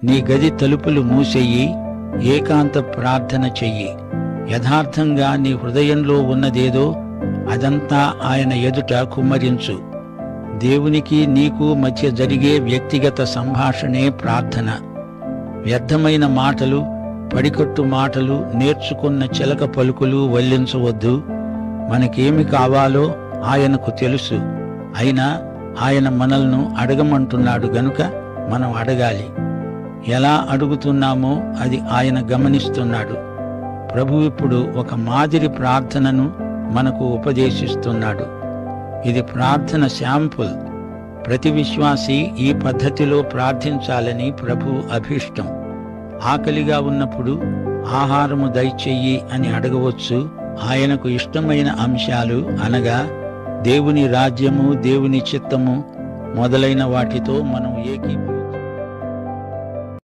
నీ గది తలుపులు మూసెయ్యి, ఏకాంత ప్రార్థన చెయ్యి. యథార్థంగా నీ హృదయంలో ఉన్నదేదో అదంతా ఆయన ఎదుట కుమ్మరించు. దేవునికి నీకు మధ్య జరిగే వ్యక్తిగత సంభాషణే ప్రార్థన. వ్యర్థమైన మాటలు, పడికట్టు మాటలు, నేర్చుకున్న చిలక పలుకులు వల్లించవద్దు. మనకేమి కావాలో ఆయనకు తెలుసు. అయినా ఆయన మనల్ని అడగమంటున్నాడు గనుక మనం అడగాలి. ఎలా అడుగుతున్నామో అది ఆయన గమనిస్తున్నాడు. ప్రభువు ఇప్పుడు ఒక మాదిరి ప్రార్థనను మనకు ఉపదేశిస్తున్నాడు. ఇది ప్రార్థన శాంపుల్. ప్రతి విశ్వాసి ఈ పద్ధతిలో ప్రార్థించాలని ప్రభు అభీష్టం. ఆకలిగా ఉన్నప్పుడు ఆహారము దయచెయ్యి అని అడగవచ్చు. ఆయనకు ఇష్టమైన అంశాలు అనగా దేవుని రాజ్యము, దేవుని చిత్తము మొదలైన వాటితో మనం ఏకీ